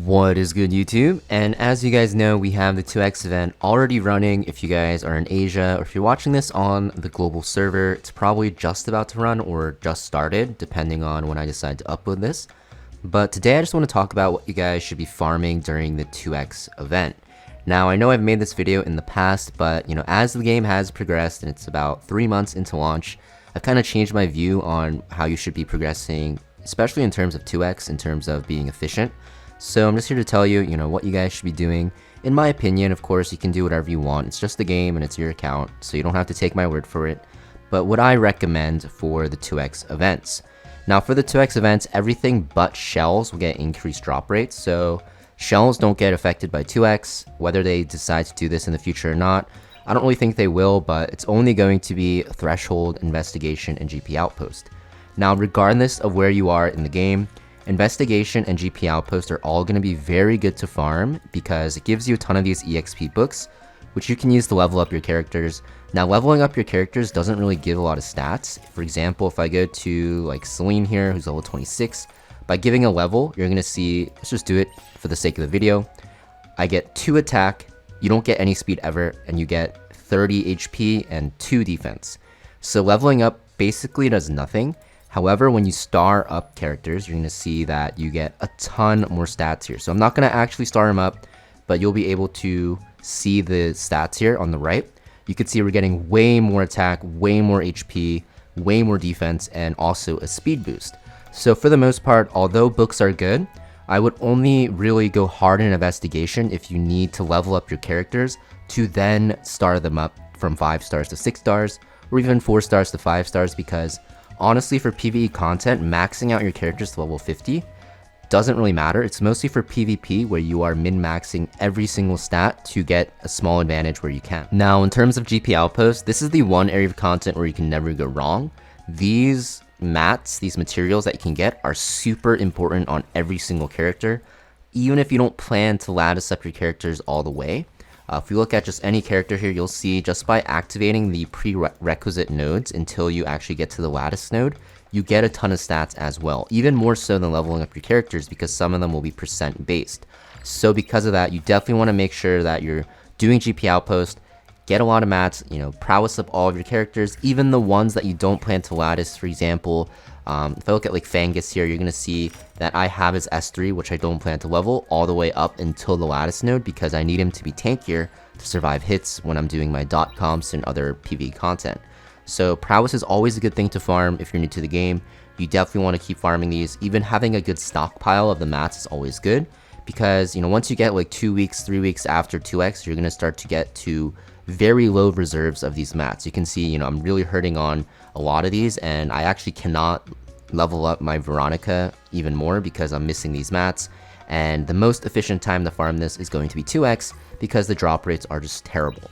What is good, YouTube? And as you guys know, we have the 2x event already running. If you guys are in Asia or if you're watching this on the global server, it's probably just about to run or just started, depending on when I decide to upload this. But today I just want to talk about what you guys should be farming during the 2x event. Now, I know I've made this video in the past, but as the game has progressed and it's about 3 months into launch, I've kind of changed my view on how you should be progressing, especially in terms of 2x, in terms of being efficient. So I'm just here to tell you, what you guys should be doing. In my opinion, of course, you can do whatever you want. It's just a game and it's your account, so you don't have to take my word for it. But what I recommend for the 2x events. Now for the 2x events, everything but shells will get increased drop rates. So shells don't get affected by 2x, whether they decide to do this in the future or not. I don't really think they will, but it's only going to be threshold, investigation, and GP outpost. Now, regardless of where you are in the game, investigation and GP outpost are all going to be very good to farm because it gives you a ton of these EXP books, which you can use to level up your characters. Now, leveling up your characters doesn't really give a lot of stats. For example, if I go to like Celine here, who's level 26, by giving a level, you're going to see, let's just do it for the sake of the video. I get 2 attack, you don't get any speed ever, and you get 30 HP and 2 defense. So leveling up basically does nothing. However, when you star up characters, you're going to see that you get a ton more stats here. So I'm not going to actually star them up, but you'll be able to see the stats here on the right. You can see we're getting way more attack, way more HP, way more defense, and also a speed boost. So for the most part, although books are good, I would only really go hard in investigation if you need to level up your characters to then star them up from 5 stars to 6 stars, or even 4 stars to 5 stars, because honestly, for PvE content, maxing out your characters to level 50 doesn't really matter. It's mostly for PvP where you are min-maxing every single stat to get a small advantage where you can. Now, in terms of GP outpost, this is the one area of content where you can never go wrong. These mats, these materials that you can get, are super important on every single character, even if you don't plan to lattice up your characters all the way. If you look at just any character here, you'll see just by activating the prerequisite nodes until you actually get to the lattice node, you get a ton of stats as well, even more so than leveling up your characters because some of them will be percent based. So because of that, you definitely want to make sure that you're doing GP outpost, get a lot of mats, prowess up all of your characters, even the ones that you don't plan to lattice. For example, if I look at like Fangus here, you're going to see that I have his S3, which I don't plan to level all the way up until the lattice node because I need him to be tankier to survive hits when I'm doing my dot comps and other PvE content. So prowess is always a good thing to farm if you're new to the game. You definitely want to keep farming these. Even having a good stockpile of the mats is always good because, once you get like 2 weeks, 3 weeks after 2x, you're going to start to get to very low reserves of these mats. You can see, I'm really hurting on a lot of these, and I actually cannot level up my Veronica even more because I'm missing these mats. And the most efficient time to farm this is going to be 2x because the drop rates are just terrible.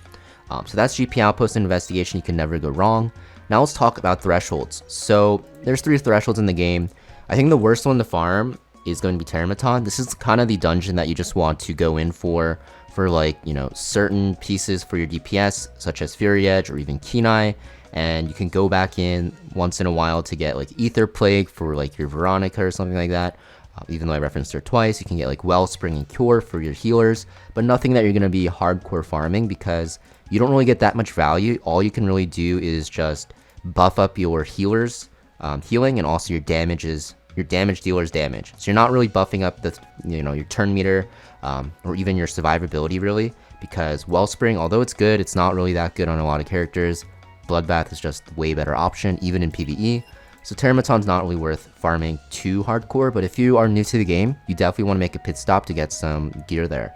So that's GP outpost and investigation. You can never go wrong. Now let's talk about thresholds. So there's 3 thresholds in the game. I think the worst one to farm is going to be Terramaton. This is kind of the dungeon that you just want to go in for like, certain pieces for your DPS, such as Fury Edge or even Kenai, and you can go back in once in a while to get like Ether Plague for like your Veronica or something like that. Even though I referenced her twice, you can get like Wellspring and Cure for your healers, but nothing that you're going to be hardcore farming because you don't really get that much value. All you can really do is just buff up your healers healing and also your damages, your damage dealers damage. So you're not really buffing up the your turn meter or even your survivability really, because Wellspring, although it's good, it's not really that good on a lot of characters. Bloodbath is just way better option even in PvE. So Terramaton's not really worth farming too hardcore, but if you are new to the game, you definitely want to make a pit stop to get some gear there.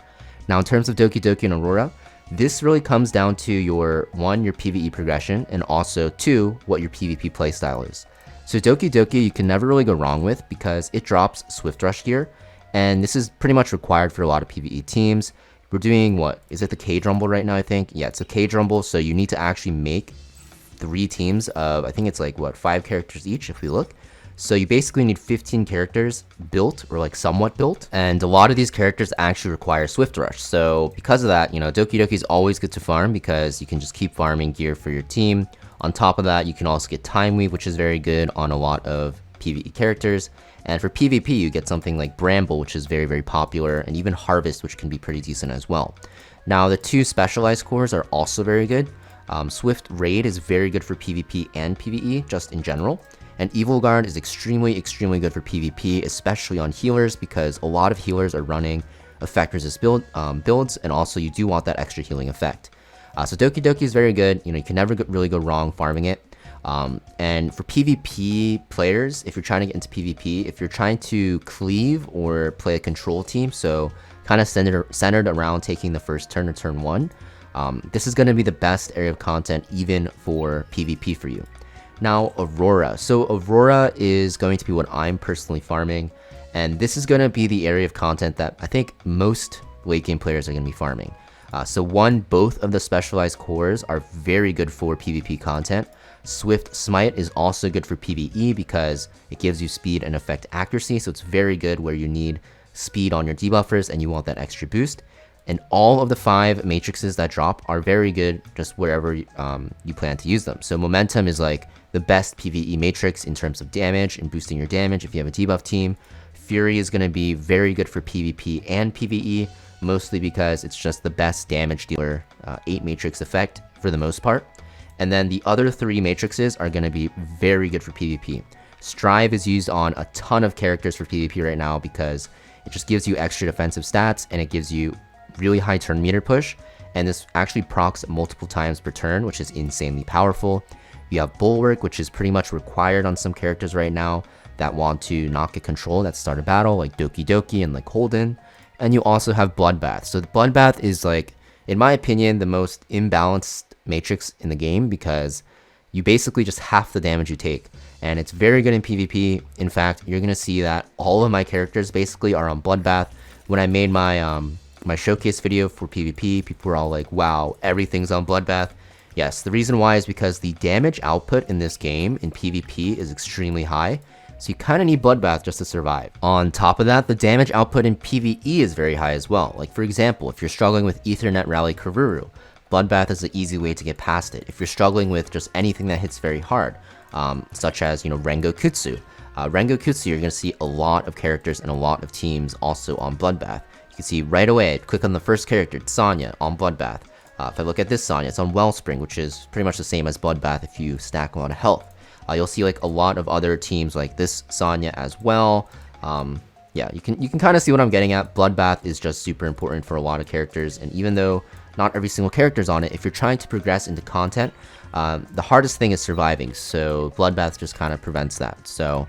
Now in terms of Dokyoki and Aurora, this really comes down to your PvE progression, and also 2, what your PvP playstyle is. So Dokyoki you can never really go wrong with because it drops Swift Rush gear, and this is pretty much required for a lot of PvE teams. We're doing, what, is it the K-Drumble right now, I think? Yeah, it's a K-Drumble, so you need to actually make 3 teams of, I think it's like, 5 characters each if we look. So you basically need 15 characters built or like somewhat built, and a lot of these characters actually require Swift Rush. So because of that, Dokyoki is always good to farm because you can just keep farming gear for your team. On top of that, you can also get Time Weave, which is very good on a lot of PvE characters. And for PvP, you get something like Bramble, which is very, very popular, and even Harvest, which can be pretty decent as well. Now, the 2 specialized cores are also very good. Swift Raid is very good for PvP and PvE, just in general. And Evil Guard is extremely, extremely good for PvP, especially on healers, because a lot of healers are running effect resist builds, and also you do want that extra healing effect. So Dokyoki is very good. You can never really go wrong farming it. And for PvP players, if you're trying to get into PvP, if you're trying to cleave or play a control team, so kind of centered around taking the first turn or turn 1, this is going to be the best area of content even for PvP for you. Now, Aurora. So Aurora is going to be what I'm personally farming, and this is going to be the area of content that I think most late game players are going to be farming. So both of the specialized cores are very good for PvP content. Swift Smite is also good for PvE because it gives you speed and effect accuracy, so it's very good where you need speed on your debuffers and you want that extra boost. And all of the 5 matrices that drop are very good just wherever you plan to use them. So Momentum is like the best PvE matrix in terms of damage and boosting your damage if you have a debuff team. Fury is going to be very good for PvP and PvE, mostly because it's just the best damage dealer 8 matrix effect for the most part. And then the other 3 matrices are going to be very good for PvP. Strive is used on a ton of characters for PvP right now because it just gives you extra defensive stats and it gives you really high turn meter push, and this actually procs multiple times per turn, which is insanely powerful. You have Bulwark, which is pretty much required on some characters right now that want to not get control at start of battle, like Dokyoki and like Holden. And you also have Bloodbath. So the Bloodbath is, like, in my opinion, the most imbalanced matrix in the game because you basically just half the damage you take, and it's very good in PvP. In fact, you're gonna see that all of my characters basically are on Bloodbath. When I made my showcase video for PvP, people were all like, wow, everything's on Bloodbath. Yes, the reason why is because the damage output in this game in PvP is extremely high, so you kind of need Bloodbath just to survive. On top of that, the damage output in PvE is very high as well. Like, for example, if you're struggling with Ethernet Rally Karuru, Bloodbath is an easy way to get past it. If you're struggling with just anything that hits very hard, such as, Rengokutsu. Rengokutsu, you're going to see a lot of characters and a lot of teams also on Bloodbath. You can see right away, click on the first character, Sonya, on Bloodbath. If I look at this Sonya, it's on Wellspring, which is pretty much the same as Bloodbath if you stack a lot of health. You'll see like a lot of other teams like this Sonya as well. Yeah, you can kind of see what I'm getting at. Bloodbath is just super important for a lot of characters, and even though not every single character is on it, if you're trying to progress into content, the hardest thing is surviving, so Bloodbath just kind of prevents that. So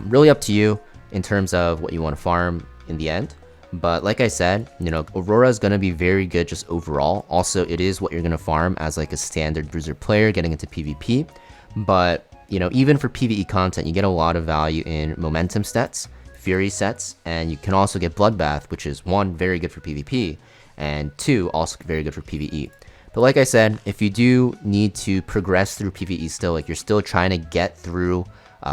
really up to you in terms of what you want to farm in the end. But like I said, Aurora is going to be very good just overall. Also, it is what you're going to farm as like a standard bruiser player getting into PvP. But, even for PvE content, you get a lot of value in momentum sets, fury sets, and you can also get Bloodbath, which is 1, very good for PvP, and 2, also very good for PvE. But like I said, if you do need to progress through PvE still, like you're still trying to get through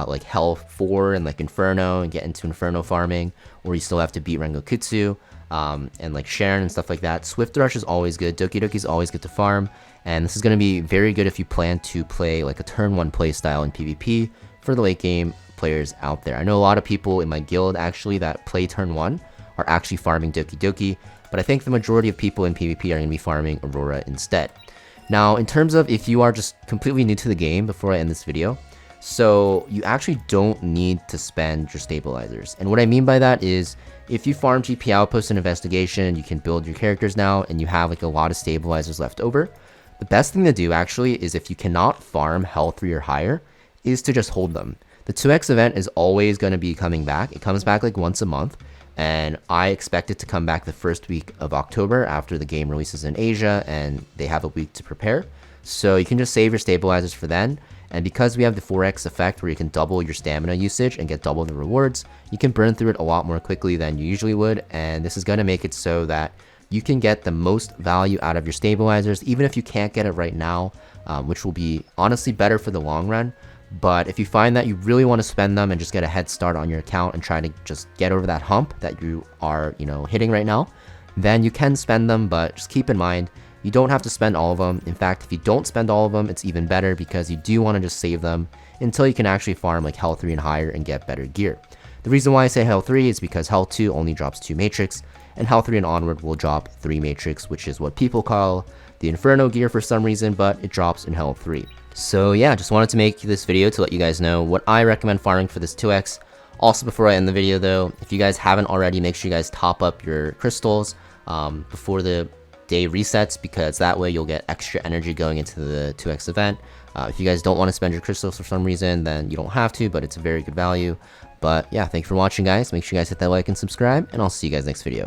like Hell 4 and like Inferno and get into Inferno farming, or you still have to beat Rengokutsu and like Sharon and stuff like that, Swift Rush is always good. Dokyoki is always good to farm, and this is going to be very good if you plan to play like a turn 1 playstyle in PvP for the late game players out there. I know a lot of people in my guild actually that play turn 1 are actually farming Dokyoki, but I think the majority of people in PvP are going to be farming Aurora instead. Now, in terms of if you are just completely new to the game before I end this video, so you actually don't need to spend your stabilizers. And what I mean by that is if you farm GP Outpost and Investigation, you can build your characters now and you have like a lot of stabilizers left over. The best thing to do actually is if you cannot farm Hell 3 or higher, is to just hold them. The 2x event is always going to be coming back. It comes back like once a month, and I expect it to come back the first week of October after the game releases in Asia and they have a week to prepare. So you can just save your stabilizers for then. And because we have the 4x effect where you can double your stamina usage and get double the rewards, you can burn through it a lot more quickly than you usually would. And this is going to make it so that you can get the most value out of your stabilizers, even if you can't get it right now, which will be honestly better for the long run. But if you find that you really want to spend them and just get a head start on your account and try to just get over that hump that you are, hitting right now, then you can spend them, but just keep in mind, you don't have to spend all of them. In fact, if you don't spend all of them, it's even better because you do want to just save them until you can actually farm like Hell 3 and higher and get better gear. The reason why I say Hell 3 is because Hell 2 only drops 2 Matrix, and Hell 3 and onward will drop 3 Matrix, which is what people call the Inferno gear for some reason, but it drops in Hell 3. So yeah, just wanted to make this video to let you guys know what I recommend farming for this 2x. Also, before I end the video though, if you guys haven't already, make sure you guys top up your crystals before the day resets, because that way you'll get extra energy going into the 2x event. If you guys don't want to spend your crystals for some reason, then you don't have to, but it's a very good value. But yeah, thanks for watching guys. Make sure you guys hit that like and subscribe, and I'll see you guys next video.